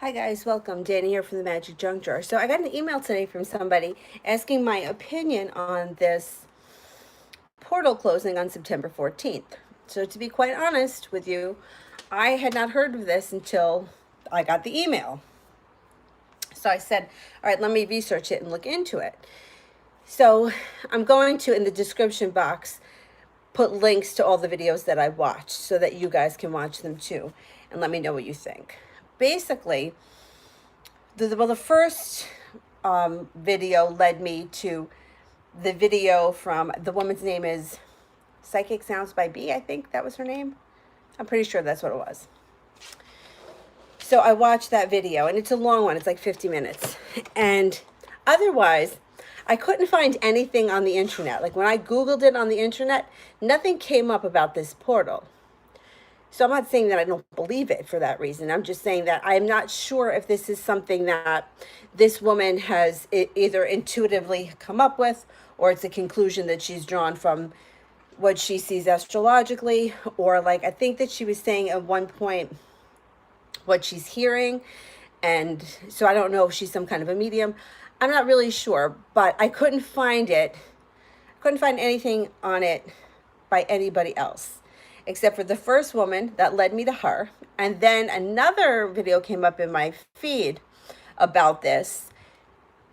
Hi guys, welcome. Danny here from the Magic Junk Drawer. So I got an email today from somebody asking my opinion on this portal closing on September 14th. So to be quite honest with you, I had not heard of this until I got the email. So I said, all right, let me research it and look into it. So I'm going to, in the description box, put links to all the videos that I watched so that you guys can watch them too and let me know what you think. Basically, the first video led me to the video from, the woman's name is Psychic Sounds by B, I think that was her name. I'm pretty sure that's what it was. So I watched that video, and it's a long one. It's like 50 minutes. And otherwise, I couldn't find anything on the internet. Like when I Googled it on the internet, nothing came up about this portal. So I'm not saying that I don't believe it for that reason. I'm just saying that I'm not sure if this is something that this woman has either intuitively come up with, or it's a conclusion that she's drawn from what she sees astrologically, or like I think that she was saying at one point what she's hearing. And so I don't know if she's some kind of a medium. I'm not really sure, but I couldn't find it. I couldn't find anything on it by anybody else, except for the first woman that led me to her. And then another video came up in my feed about this.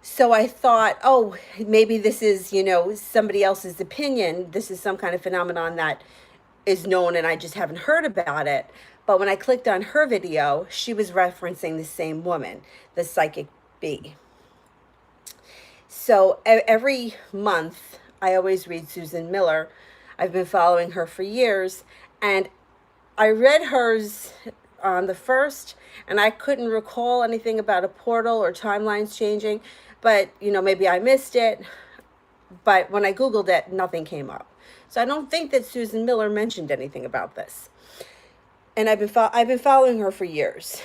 So I thought, oh, maybe this is, somebody else's opinion. This is some kind of phenomenon that is known and I just haven't heard about it. But when I clicked on her video, she was referencing the same woman, the Psychic B. So every month, I always read Susan Miller. I've been following her for years, and I read hers on the first, and I couldn't recall anything about a portal or timelines changing, but maybe I missed it. But when I Googled it, nothing came up. So I don't think that Susan Miller mentioned anything about this. And I've been following her for years.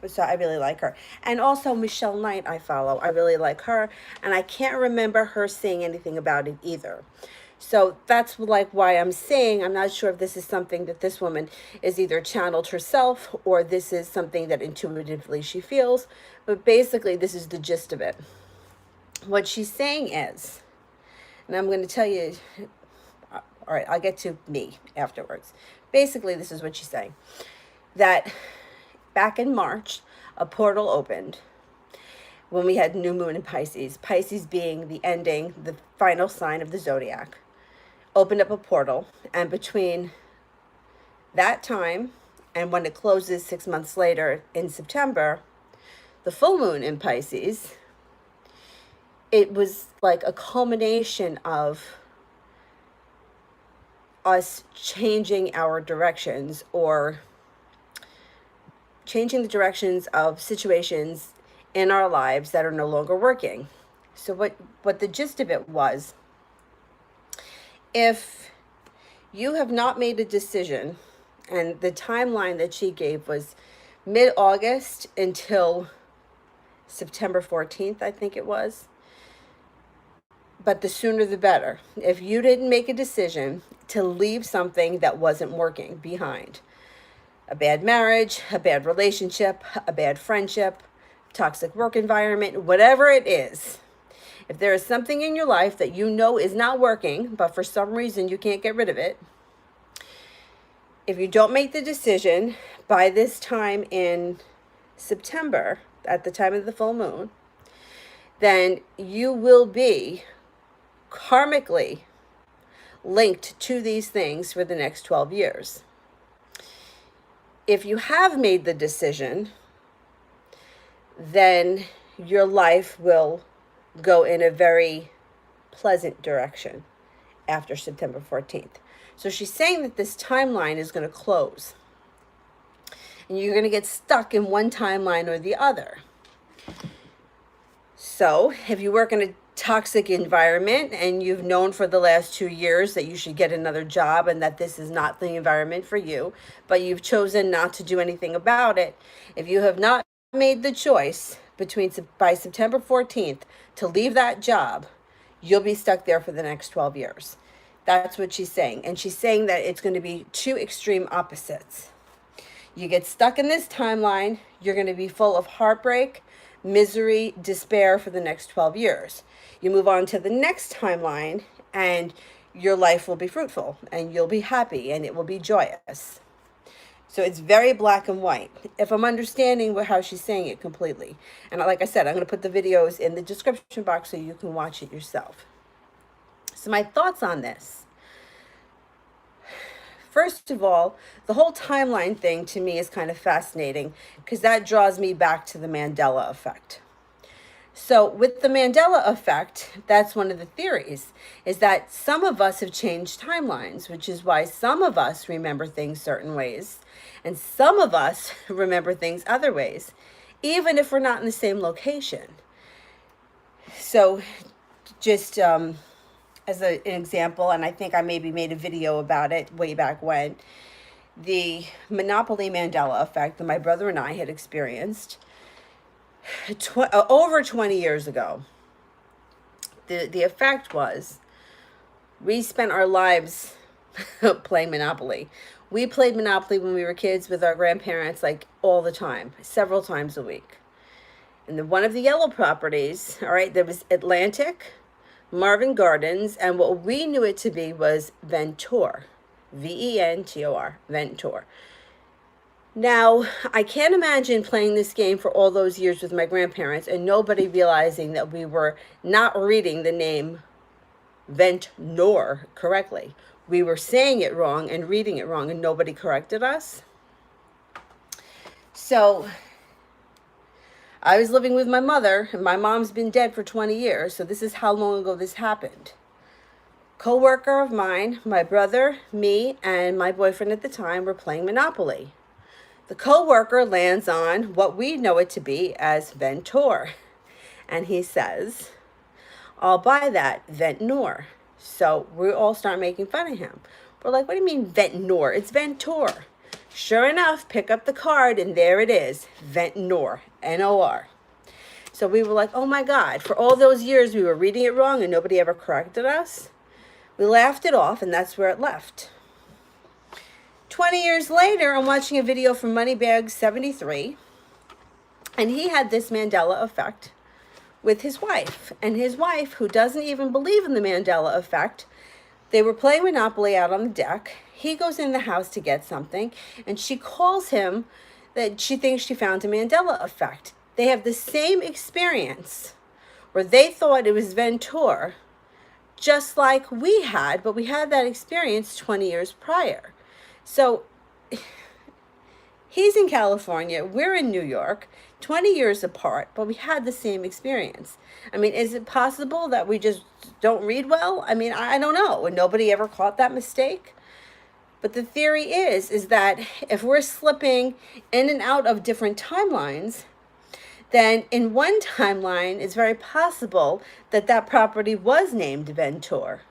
So I really like her. And also Michelle Knight I follow. I really like her, and I can't remember her saying anything about it either. So that's like why I'm saying I'm not sure if this is something that this woman is either channeled herself or this is something that intuitively she feels. But basically, this is the gist of it. What she's saying is, and I'm going to tell you, all right, I'll get to me afterwards. Basically, this is what she's saying. That back in March, a portal opened when we had new moon in Pisces. Pisces being the ending, the final sign of the zodiac. Opened up a portal, and between that time and when it closes 6 months later in September, the full moon in Pisces, it was like a culmination of us changing our directions, or changing the directions of situations in our lives that are no longer working. So what the gist of it was, if you have not made a decision, and the timeline that she gave was mid-August until September 14th, I think it was. But the sooner the better. If you didn't make a decision to leave something that wasn't working behind, a bad marriage, a bad relationship, a bad friendship, toxic work environment, whatever it is, if there is something in your life that you know is not working, but for some reason you can't get rid of it, if you don't make the decision by this time in September, at the time of the full moon, then you will be karmically linked to these things for the next 12 years. If you have made the decision, then your life will go in a very pleasant direction after September 14th. So she's saying that this timeline is going to close, and you're going to get stuck in one timeline or the other. So if you work in a toxic environment and you've known for the last 2 years that you should get another job and that this is not the environment for you, but you've chosen not to do anything about it, if you have not made the choice by September 14th to leave that job, you'll be stuck there for the next 12 years. That's what she's saying. And she's saying that it's going to be two extreme opposites. You get stuck in this timeline, you're going to be full of heartbreak, misery, despair for the next 12 years. You move on to the next timeline, and your life will be fruitful, and you'll be happy, and it will be joyous. So it's very black and white, if I'm understanding how she's saying it completely. And like I said, I'm going to put the videos in the description box so you can watch it yourself. So my thoughts on this. First of all, the whole timeline thing to me is kind of fascinating because that draws me back to the Mandela effect. So with the Mandela effect, that's one of the theories, is that some of us have changed timelines, which is why some of us remember things certain ways, and some of us remember things other ways, even if we're not in the same location. So just as an example, and I think I maybe made a video about it way back when, the Monopoly Mandela effect that my brother and I had experienced over 20 years ago. The effect was we spent our lives playing Monopoly. We played Monopoly when we were kids with our grandparents, like all the time, several times a week. And one of the yellow properties, all right, there was Atlantic, Marvin Gardens, and what we knew it to be was Ventor, Ventor, Ventor. Now, I can't imagine playing this game for all those years with my grandparents and nobody realizing that we were not reading the name Ventnor correctly. We were saying it wrong and reading it wrong, and nobody corrected us. So I was living with my mother, and my mom's been dead for 20 years, so this is how long ago this happened. Co-worker of mine, my brother, me, and my boyfriend at the time were playing Monopoly. The co-worker lands on what we know it to be as Ventor. And he says, I'll buy that, Ventnor. So we all start making fun of him. We're like, what do you mean Ventnor? It's Ventor. Sure enough, pick up the card and there it is, Ventnor, N-O-R. So we were like, oh my God, for all those years we were reading it wrong and nobody ever corrected us. We laughed it off and that's where it left. 20 years later, I'm watching a video from Moneybag 73, and he had this Mandela effect with his wife. And his wife, who doesn't even believe in the Mandela effect, they were playing Monopoly out on the deck. He goes in the house to get something, and she calls him that she thinks she found a Mandela effect. They have the same experience where they thought it was Ventor, just like we had, but we had that experience 20 years prior. So he's in California, we're in New York, 20 years apart, but we had the same experience. I mean, is it possible that we just don't read well? I mean, I don't know. And nobody ever caught that mistake. But the theory is that if we're slipping in and out of different timelines, then in one timeline, it's very possible that that property was named Ventor.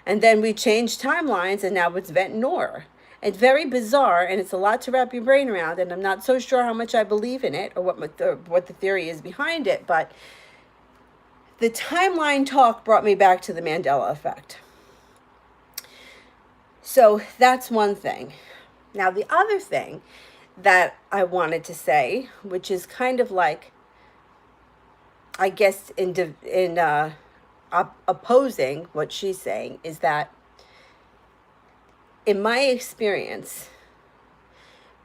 And then we changed timelines and now it's Ventnor. It's very bizarre, and it's a lot to wrap your brain around, and I'm not so sure how much I believe in it or what the theory is behind it, but the timeline talk brought me back to the Mandela effect. So that's one thing. Now, the other thing that I wanted to say, which is kind of like, I guess, opposing what she's saying, is that in my experience,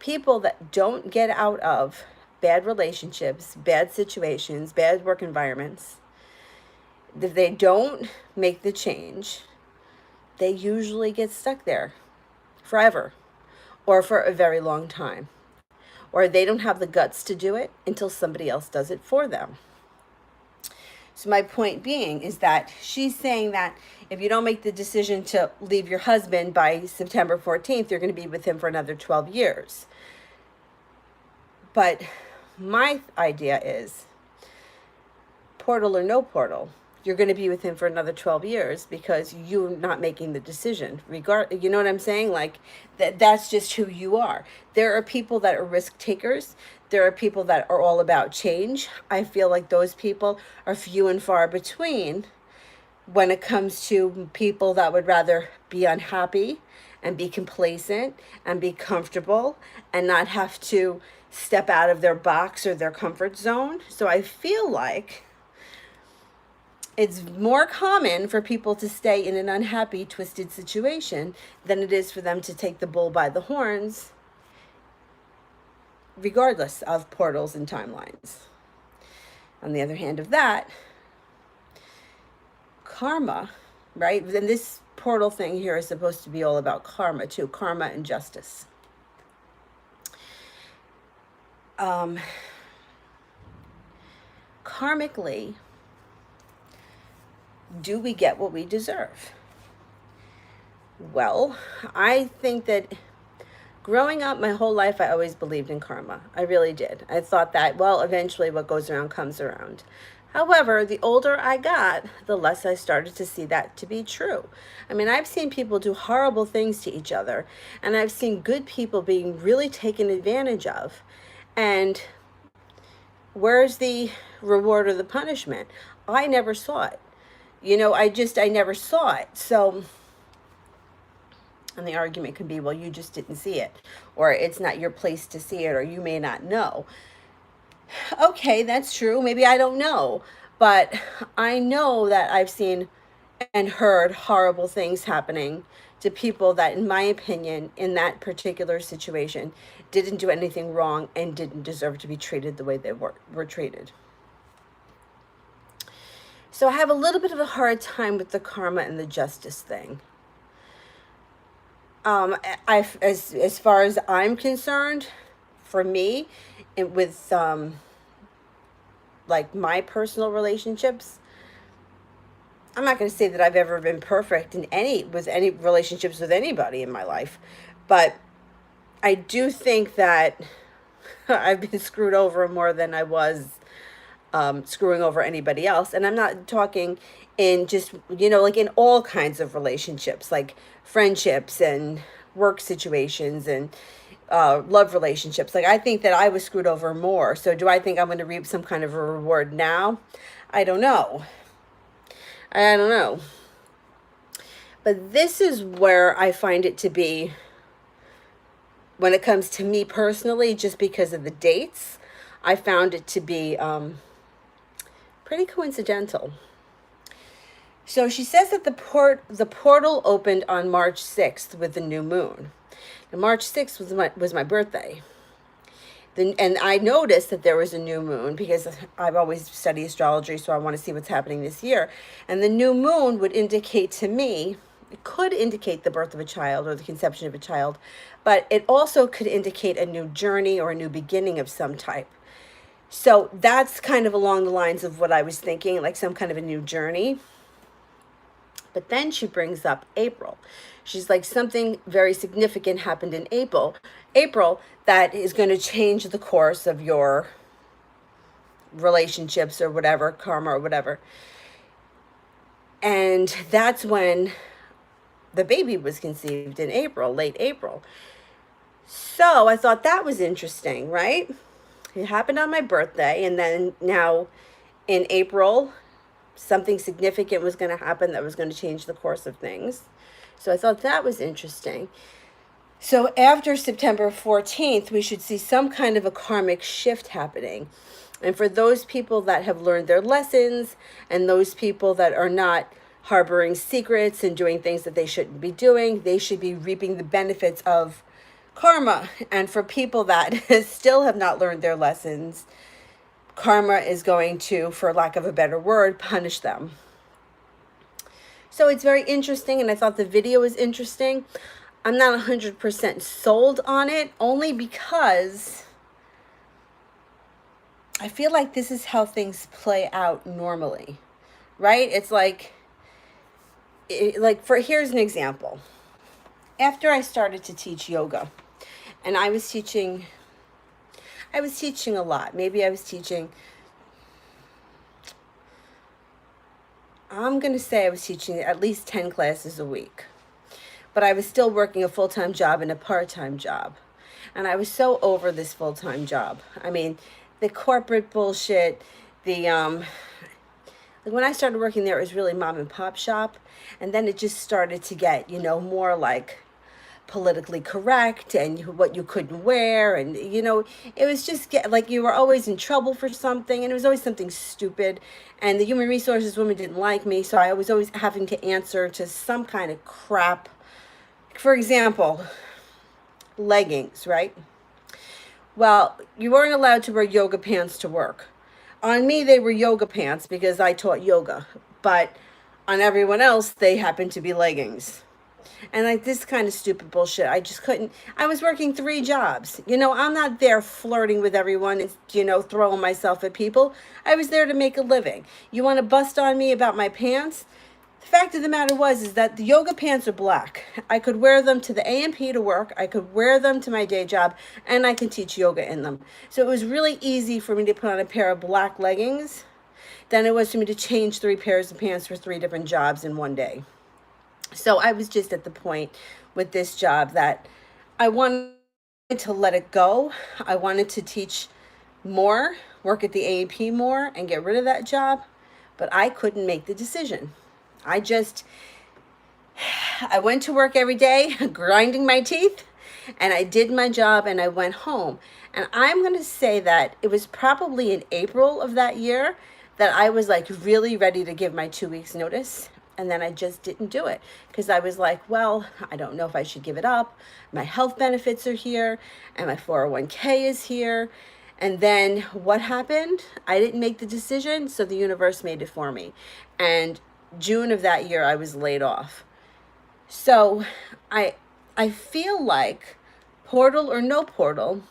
people that don't get out of bad relationships, bad situations, bad work environments, if they don't make the change, they usually get stuck there forever or for a very long time. Or they don't have the guts to do it until somebody else does it for them. So my point being is that she's saying that if you don't make the decision to leave your husband by September 14th, you're going to be with him for another 12 years. But my idea is, portal or no portal, you're going to be with him for another 12 years because you're not making the decision. You know what I'm saying? Like, that's just who you are. There are people that are risk takers. There are people that are all about change. I feel like those people are few and far between when it comes to people that would rather be unhappy and be complacent and be comfortable and not have to step out of their box or their comfort zone. So I feel like it's more common for people to stay in an unhappy, twisted situation than it is for them to take the bull by the horns, regardless of portals and timelines. On the other hand of that, karma, right? And this portal thing here is supposed to be all about karma too, karma and justice. Karmically, do we get what we deserve? Well, I think that growing up my whole life, I always believed in karma. I really did. I thought that, well, eventually what goes around comes around. However, the older I got, the less I started to see that to be true. I mean, I've seen people do horrible things to each other, and I've seen good people being really taken advantage of. And where's the reward or the punishment? I never saw it. I never saw it. So, and the argument could be, well, you just didn't see it, or it's not your place to see it, or you may not know. Okay, that's true. Maybe I don't know. But I know that I've seen and heard horrible things happening to people that, in my opinion, in that particular situation, didn't do anything wrong and didn't deserve to be treated the way they were treated. So I have a little bit of a hard time with the karma and the justice thing. As far as I'm concerned, for me, with like my personal relationships, I'm not going to say that I've ever been perfect with any relationships with anybody in my life, but I do think that I've been screwed over more than I was screwing over anybody else. And I'm not talking in just, like in all kinds of relationships, like friendships and work situations and love relationships. Like, I think that I was screwed over more. So do I think I'm going to reap some kind of a reward now? I don't know. But this is where I find it to be, when it comes to me personally, just because of the dates, I found it to be pretty coincidental. So she says that the portal opened on March 6th with the new moon. And March 6th was my birthday. And I noticed that there was a new moon because I've always studied astrology, so I want to see what's happening this year. And the new moon would indicate to me, it could indicate the birth of a child or the conception of a child, but it also could indicate a new journey or a new beginning of some type. So that's kind of along the lines of what I was thinking, like some kind of a new journey. But then she brings up April. She's like, something very significant happened in April that is going to change the course of your relationships or whatever, karma or whatever. And that's when the baby was conceived, in April, late April. So I thought that was interesting, right? It happened on my birthday, and then now in April, something significant was going to happen that was going to change the course of things. So I thought that was interesting. So after September 14th, we should see some kind of a karmic shift happening. And for those people that have learned their lessons, and those people that are not harboring secrets and doing things that they shouldn't be doing, they should be reaping the benefits of karma. And for people that still have not learned their lessons, karma is going to, for lack of a better word, punish them. So it's very interesting, and I thought the video was interesting. I'm not 100% sold on it, only because I feel like this is how things play out normally, right? It's like here's an example. After I started to teach yoga, and I was teaching a lot. Maybe I was teaching, I'm going to say I was teaching at least 10 classes a week. But I was still working a full-time job and a part-time job. And I was so over this full-time job. I mean, the corporate bullshit, like when I started working there, it was really mom and pop shop. And then it just started to get, more like politically correct and what you couldn't wear. And, it was just like you were always in trouble for something, and it was always something stupid. And the human resources woman didn't like me, so I was always having to answer to some kind of crap. For example, leggings, right? Well, you weren't allowed to wear yoga pants to work. On me, they were yoga pants because I taught yoga, but on everyone else, they happened to be leggings. And like this kind of stupid bullshit, I just couldn't. I was working 3 jobs. I'm not there flirting with everyone and, throwing myself at people. I was there to make a living. You want to bust on me about my pants? The fact of the matter is that the yoga pants are black. I could wear them to the A&P to work. I could wear them to my day job, and I can teach yoga in them. So it was really easy for me to put on a pair of black leggings than it was for me to change 3 pairs of pants for 3 different jobs in one day. So I was just at the point with this job that I wanted to let it go. I wanted to teach more, work at the A&P more, and get rid of that job, but I couldn't make the decision. I went to work every day, grinding my teeth, and I did my job, and I went home. And I'm going to say that it was probably in April of that year that I was like really ready to give my 2 weeks notice. And then I just didn't do it because I was like, well, I don't know if I should give it up. My health benefits are here and my 401k is here. And then what happened? I didn't make the decision, so the universe made it for me. And June of that year, I was laid off. So I feel like, portal or no portal,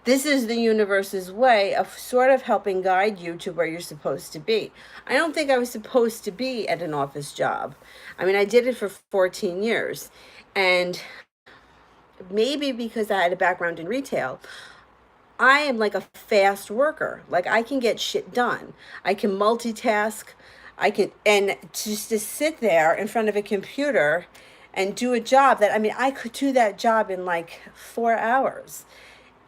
this is the universe's way of sort of helping guide you to where you're supposed to be. I don't think I was supposed to be at an office job. I mean, I did it for 14 years. And maybe because I had a background in retail, I am like a fast worker. Like I can get shit done. I can multitask. And just to sit there in front of a computer and do a job that, I could do that job in like 4 hours.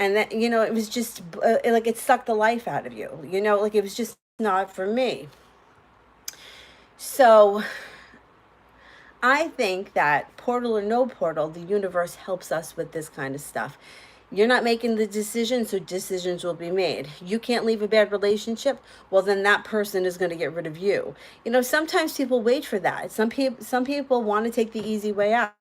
And that, it was just like it sucked the life out of you, like it was just not for me. So I think that portal or no portal, the universe helps us with this kind of stuff. You're not making the decision, so decisions will be made. You can't leave a bad relationship, well, then that person is going to get rid of you. Sometimes people wait for that. Some people want to take the easy way out.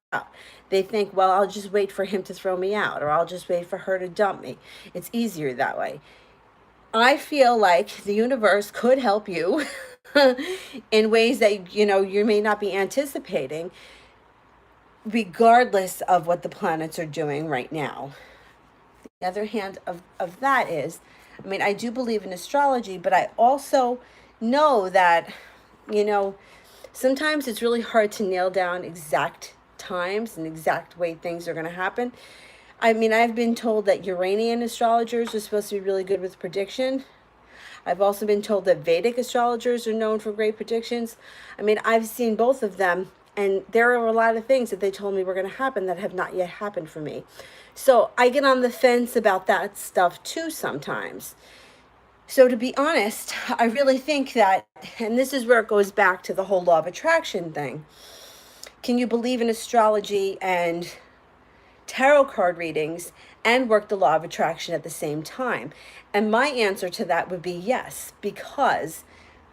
They think, well, I'll just wait for him to throw me out, or I'll just wait for her to dump me. It's easier that way. I feel like the universe could help you in ways that, you may not be anticipating, regardless of what the planets are doing right now. The other hand of that is, I do believe in astrology, but I also know that, sometimes it's really hard to nail down exact times and exact way things are going to happen. I've been told that Uranian astrologers are supposed to be really good with prediction. I've also been told that Vedic astrologers are known for great predictions. I've seen both of them, and there are a lot of things that they told me were going to happen that have not yet happened for me. So I get on the fence about that stuff too sometimes. So to be honest, I really think that, and this is where it goes back to the whole law of attraction thing. Can you believe in astrology and tarot card readings and work the law of attraction at the same time? And my answer to that would be yes, because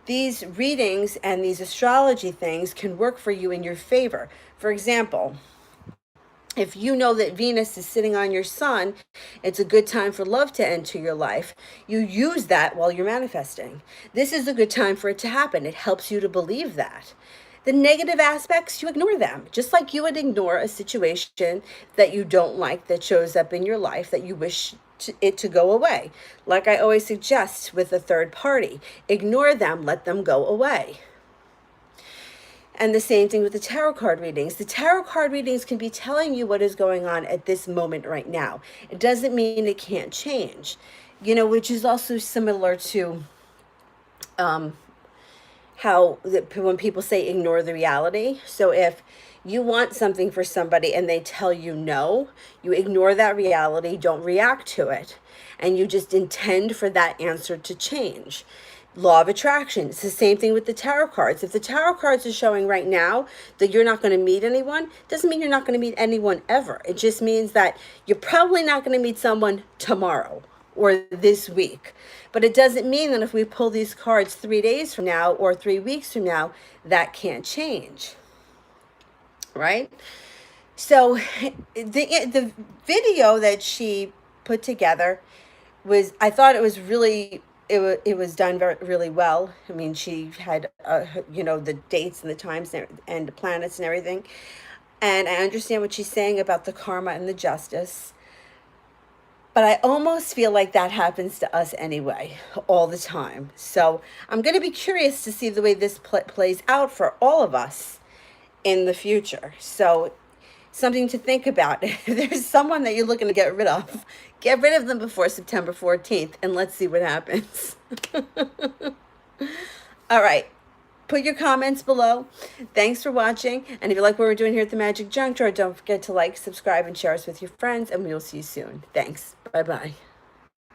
these readings and these astrology things can work for you in your favor. For example, if you know that Venus is sitting on your sun, it's a good time for love to enter your life. You use that while you're manifesting. This is a good time for it to happen. It helps you to believe that. The negative aspects, you ignore them. Just like you would ignore a situation that you don't like that shows up in your life that you wish it to go away. Like I always suggest with a third party, ignore them, let them go away. And the same thing with the tarot card readings. The tarot card readings can be telling you what is going on at this moment right now. It doesn't mean it can't change, which is also similar to when people say ignore the reality. So if you want something for somebody and they tell you no, you ignore that reality, don't react to it, and you just intend for that answer to change. Law of attraction. It's the same thing with the tarot cards. If the tarot cards are showing right now that you're not going to meet anyone, doesn't mean you're not going to meet anyone ever. It just means that you're probably not going to meet someone tomorrow or this week. But it doesn't mean that if we pull these cards 3 days from now or 3 weeks from now, that can't change. Right? So the video that she put together was, I thought it was really, it was done really well. I mean, she had, the dates and the times and the planets and everything. And I understand what she's saying about the karma and the justice. But I almost feel like that happens to us anyway, all the time. So I'm going to be curious to see the way this plays out for all of us in the future. So something to think about. If there's someone that you're looking to get rid of them before September 14th, and let's see what happens. All right. Put your comments below. Thanks for watching. And if you like what we're doing here at the Magic Junk Drawer, don't forget to like, subscribe, and share us with your friends, and we will see you soon. Thanks. Bye-bye.